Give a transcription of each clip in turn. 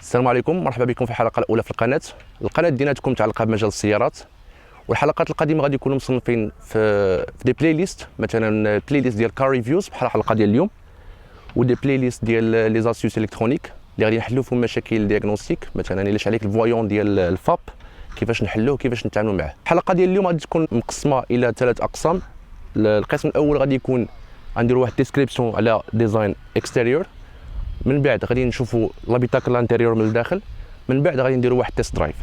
السلام عليكم، مرحبا بكم في الحلقه الاولى في القناه ديالنا تكون متعلقه بمجال السيارات. والحلقات القادمه غادي يكونوا مصنفين في دي بلاي ليست، مثلا بلاي ليست ديال كار ريفيوز بحال الحلقه ديال اليوم، ودي بلاي ليست ديال لي زاسيوس الكترونيك اللي غادي نحلوا فيهم مشاكل دياغنوستيك، مثلا الا عليك الفوايون ديال الفاب كيفاش نحلوه كيفاش نتعاملوا معاه. الحلقه ديال اليوم غادي تكون مقسمه الى 3 اقسام. القسم الاول غادي يكون غنديروا واحد ديسكريبسيون على ديزاين اكستيريور، من بعد غادي نشوفوا لابيتاكل الانتيريور من الداخل، من بعد غادي نديروا واحد تيست درايف.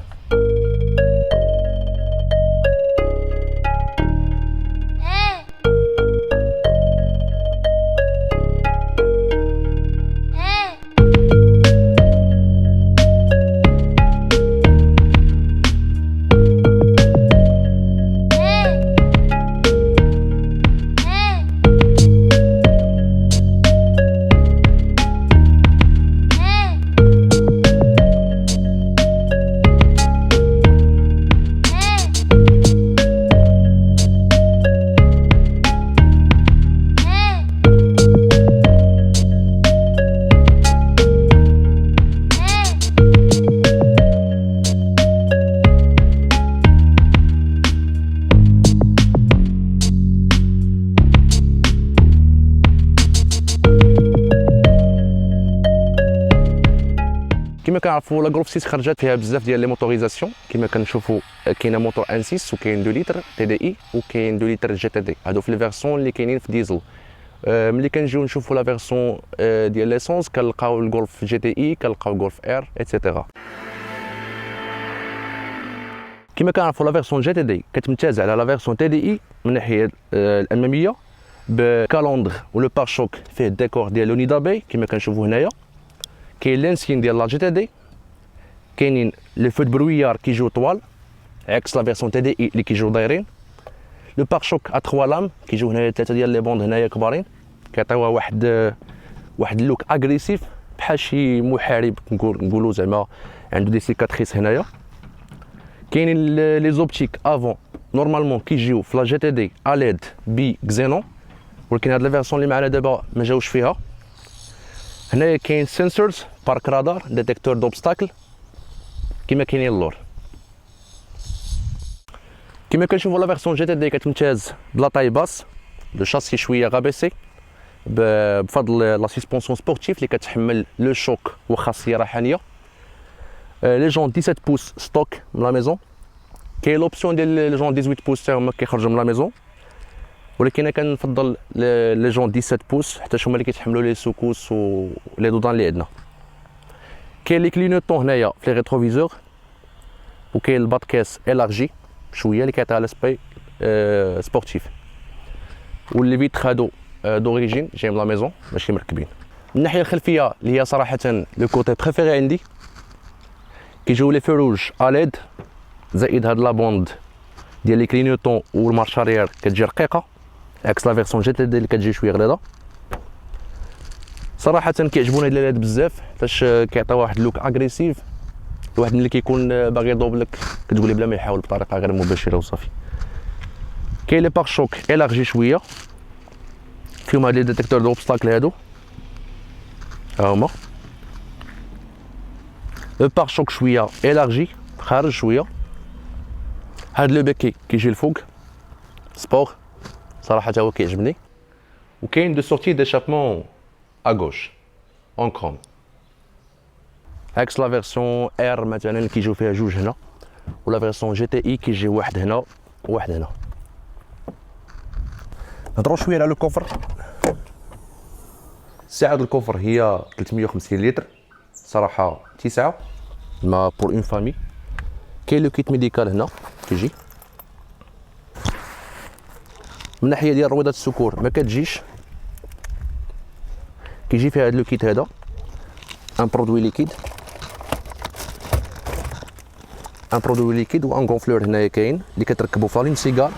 كما كنعرفوا لا جولف 6 خرجت فيها بزاف ديال لي موتوريزاسيون. كما كنشوفوا كاينه موتور ان 6 وكاين 2 لتر تي دي اي وكاين 2 لتر جي تي دي، هادو في لي فيرسون اللي كاينين في ديزل. ملي كنجيو نشوفوا لا فيرسون ديال ليسونس كنلقاو الجولف جي تي اي، كنلقاو جولف ار ايتترا. كما كنعرفوا لا فيرسون جي تي دي كتمتاز على لا فيرسون تي دي اي من ناحيه الاماميه بكالوندر ولو بار شوك فيه الديكور ديال لونيدا باي كما كنشوفوا هنايا. كاين لانسين ديال لا جي تي دي، كاينين لي فو برويار كيجيو طوال عكس لا فيرسون تي دي اي اللي كيجيو دايرين. لو بار شوك ا 3 لام كيجيو هنايا 3 ديال لي بوند هنايا كبارين، كيعطيوها واحد اللوك اغريسيف بحال شي محارب، نقولوا زعما عنده دي سيكاتريس هنايا. كاينين لي زوبتيك افون نورمالمون كيجيو في لا جي تي دي ا ليد بي كزينون، ولكن هاد لا فيرسون اللي معنا دابا ما جاوش فيها. هنايا كاين سنسورز بارك رادار ديتيكتور دوبستاكل كما كاينين اللور. كما كنشوفوا لا فيرسون جي تي دي كتمتاز بلا طاي باس، لو شاسي شويه غابيسي بفضل لا سسبونسيون سبورتيف اللي كتحمل لو شوك واخا السياره حانيه. لي جون 17 بوس ستوك من لا ميزون، كاين لوبسيون ديال لي جون 18 بوس حتى هما كيخرجوا من لا ميزون، ولكن انا كنفضل لي جون 17 بوس حتى هما اللي كيتحملوا لي سوكوس و لي دودان اللي عندنا. كاين لي كلينوطون هنايا في لي ريتروفيزور، وكاين الباط كاس الارجي شويه اللي كيعطيها لاسبي سبورتيف، واللي فيتر هادو دوريجين جاي من لا ميزون ماشي مركبين. من الناحيه الخلفيه اللي هي صراحه لو كوتي بريفيري عندي، كيجيو لي فروج اليد زائد هاد لا بوند ديال لي كلينوطون والمارش اريير كتجي رقيقه عكس لا فيرسون جي تي دي اللي كتجي شويه غليظه. صراحه كيعجبوني هاد اليد بزاف حيتاش كيعطيو واحد اللوك اغريسيف، الواحد ملي كيكون باغي يضوبلك كتقولي بلا ما يحاول بطريقه غير مباشره وصافي. كاين لي بار شوك الارجي شويه فيهم هاد لي ديتيكتور دوبستاكل هادو ها هما. لو بار شوك شويه الارجي خارج شويه. هاد لو بيكي كيجي الفوق سبور صراحه هو كيعجبني. وكاين دو سورتي ديشابمون ا غوش اون كروم عكس لا فيرسون ار مثلا كيجيو فيها جوج هنا، ولا فيرسون جي تي اي كيجي واحد هنا وواحد هنا. نهضروا شويه على لو كوفر. سعه الكوفر هي 350 لتر صراحه تسعه ما بور اون فامي. كاين لو كيت ميديكال هنا كيجي. من ناحيه ديال رويضات السكور ما كتجيش، كيجي فيها هذا لو كيت هذا ان برودوي ليكيد، ان برودوي ليكيد وان غونفلور هنايا كاين اللي كتركبوا في لين سيجار.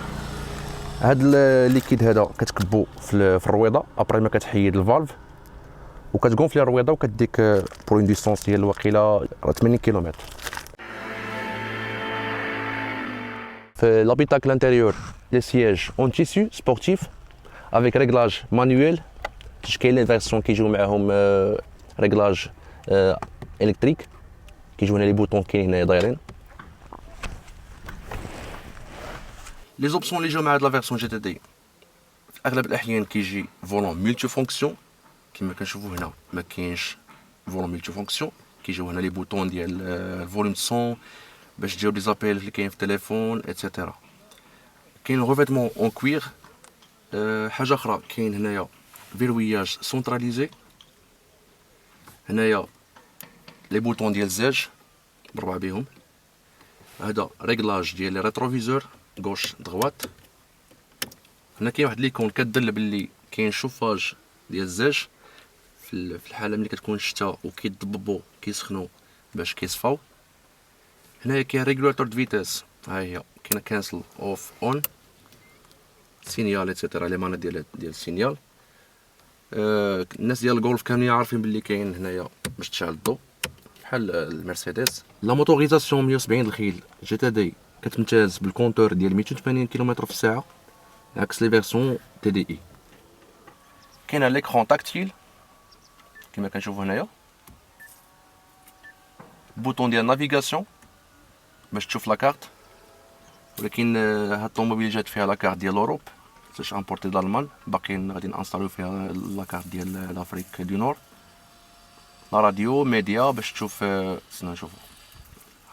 هاد الليكيد هذا كتكبو في الرويضه ابري ما كتحيد الفالف وكتغونفلي الرويضه وكديك بور اون ديستونس ديال الوقيله 80 كيلومتر. في l'habitacle intérieur les sièges en tissu sportif avec réglage manuel. كاين لي فيرسون كيجيو معاهم ريغلاج الكتريك كيجيو هنا لي بوطون كاين هنايا دايرين. لي زوبسيون اللي جاو مع هاد لا فيرسون جي تي دي في اغلب الاحيان كيجي فولون ملتي فونكسيون كما كنشوفوا هنا. ما كاينش فولون ملتي فونكسيون، كيجيو هنا لي بوطون ديال الفوليوم سون باش تجاوب لي زابيل اللي كاين في التليفون ايتترا. كاين الغوفيتمون اون كوير. حاجه اخرى كاين هنايا فيروياج سونتراليزي. هنايا لي بوطون ديال الزاج بربع بهم. هذا ريغلاج ديال لي ريتروفيزور غوش دغوات. هنا كاين واحد ليكون كتدل باللي كاين شوفاج ديال الزاج في الحاله ملي كتكون الشتا وكيضببوا كيسخنوا باش كيصفاو. هنايا كاين ريغولاتور د فيتاس، ها هي كاين كانسل اوف اون سينيال ايتترا لي مانا ديال السينيال. الناس ديال الغولف كاملين عارفين باللي كاين هنايا باش تشعل الضو بحال المرسيدس. لا موتوريزاسيون 170 الخيل جي تي دي كتمتاز بالكونتور ديال 280 كيلومتر في الساعه عكس لي فيرسون تي دي اي. كاين ليكرون تاكتيل كما كنشوفوا هنايا، بوطون ديال نافيغاسيون باش تشوف لاكارت. ولكن هاد الطوموبيل جات فيها لاكارت ديال اوروب باش امبورتي د المان، باقيين غادي نانستاليو فيها لاكارت ديال لافريك دو نور. لا راديو ميديا باش تشوف. استنى نشوفو،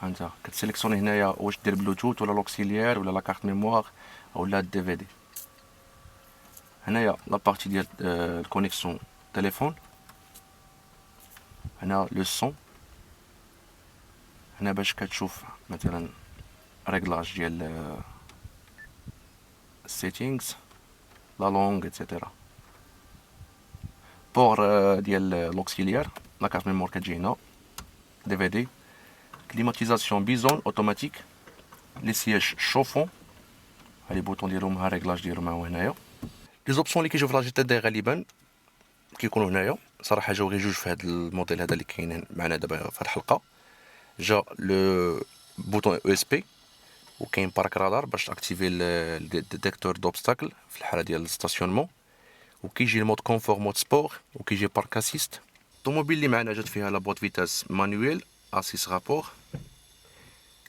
ها انت كتسيليكسيوني هنايا واش دير بلوتوث ولا لوكسيليير ولا لاكارت ميموار ولا الدي في دي. هنايا لا بارتي ديال الكونيكسيون تليفون. هنا لو سون. هنا باش كتشوف مثلا ريغلاج ديال السيتينغز لا لونغ ايتترا. بور ديال لوكسيليير لاكارت ميموار كتجي هنا، دي في دي. كليماتيزاسيون بيزون اوتوماتيك. لي سياج شوفون، ها لي بوطون ديالهم، ها ريغلاج ديالهم ها هو هنايا. لي زوبسيون اللي كيجيو في لا جي تي دي غالبا كيكونوا هنايا. صراحه جاو غير جوج في هذا الموديل هذا اللي كاين معنا دابا في هذه الحلقه. جا لو بوطون او اس بي، وكاين بارك رادار باش تاكتيفي الديتيكتور دوبستاكل في الحاله ديال الستاسيونمون. وكيجي المود كونفور مود سبور، وكيجي بارك اسيست. الطوموبيل اللي معنا جات فيها لا بوط فيتاس مانويل اسيس رابور.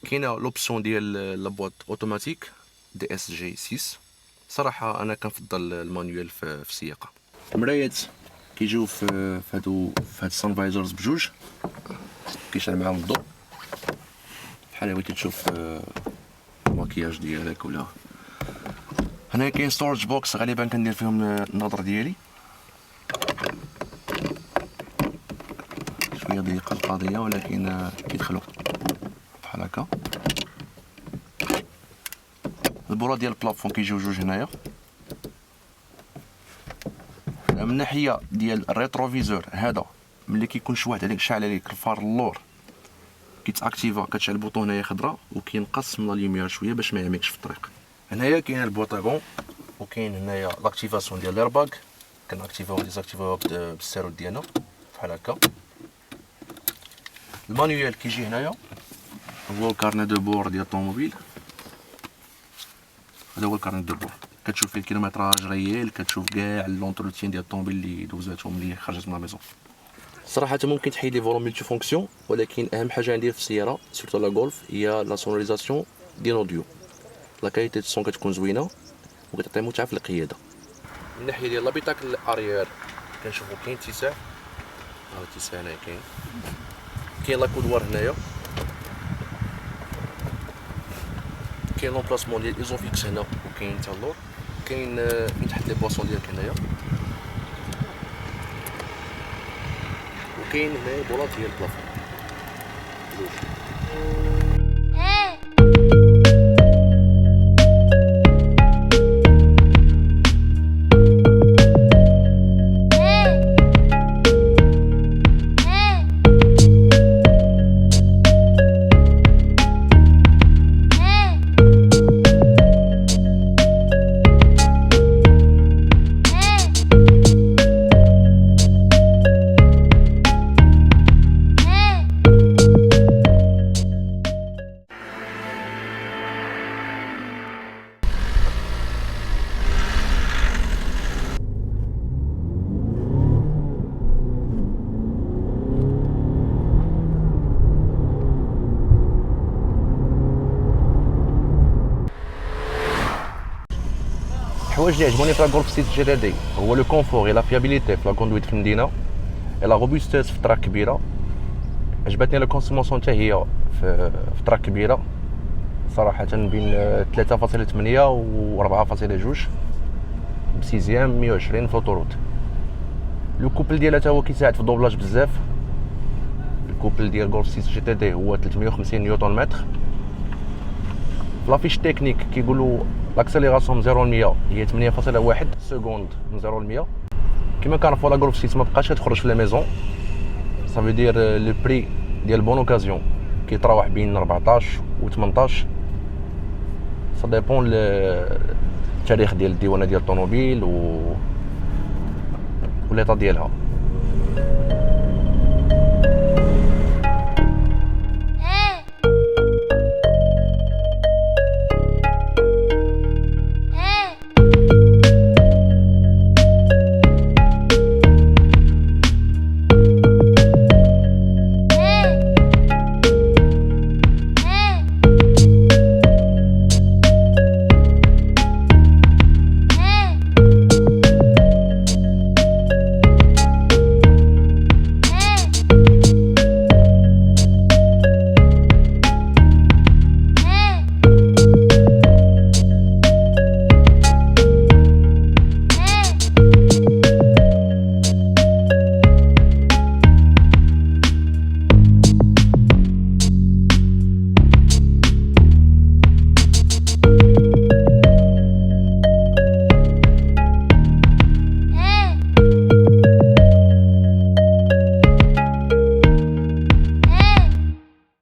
كاينه لوبسيون ديال لا بوط اوتوماتيك دي اس جي 6. صراحه انا كنفضل المانويل في السياقه. المرايات كيجيو في هاد السانفايزرز بجوج، كيشعل معاهم الضوء بحال بغيتي تشوف الماكياج ديالك ولا. هنا كاين ستورج بوكس غالبا كندير فيهم النظر ديالي. شويه ضيقه القضيه ولكن كيدخلوا بحال هكا. البوله ديال البلافون كيجيو جوج هنايا. من ناحيه ديال الريتروفيزور، هذا ملي كيكون شي واحد عليك شاعل عليك الفار اللور كيتاكتيفا، كتشعل البوطون هنايا خضراء وكينقص من اللوميير شويه باش ما يعميكش في الطريق. هنايا كاين البوطيغون، وكاين هنايا لاكتيفاسيون ديال ليرباغ، كناكتيفاو وديزاكتيفاو بالسيروت ديالنا بحال هكا. المانيوال كيجي هنايا، هو الكارني دو بور ديال الطوموبيل. هذا هو الكارني دو بور، كتشوف فيه الكيلومتراج ريال، كتشوف كاع لونتروتيان ديال الطوموبيل اللي دوزاتهم اللي خرجت من لا ميزون. صراحه ممكن تحيد لي فولوم ملتي فونكسيون، ولكن اهم حاجه عندي في السياره سورتو لا غولف هي لا سونوريزاسيون ديال الاوديو. لا كاليتي دو الصون كتكون زوينه وكتعطي متعه في القياده. من الناحيه ديال لابيتاكل الاريير كنشوفو كاين اتساع، ها الاتساع هنا كاين لا كودوار هنايا، كاين لومبلاسمون ديال ايزوفيكس هنا، وكاين حتى اللور، كاين فين تحط لي بواسون ديالك هنايا، وكاين هنايا بولات ديال البلافون جوج. واش اللي عجبوني في لا غولف 6 جي تي دي هو لو كونفور اي لا فيابيليتي في لا كوندويت في المدينه اي لا روبوستيس في طراك كبيره. عجبتني لا كونسوماسيون حتى هي في طراك كبيره صراحه بين 3.8 و 4.2 بسيزيام 120 في اوتوروت. لو كوبل ديالها حتى هو كيساعد في الدوبلاج بزاف. الكوبل ديال غولف 6 جي تي دي هو 350 نيوتن متر. لافيش تكنيك كيقولوا لاكسيليراسيون من 0 ل 100 هي 8.1 سكوند من 0 ل 100. كما كنعرفوا لا غولف 6 ما بقاش كتخرج في لا ميزون، صافي دير لو بري ديال بون اوكازيون كيتراوح بين 14 و 18. سا ديبون التاريخ ديال الديوانه ديال الطوموبيل و ليطا ديالها.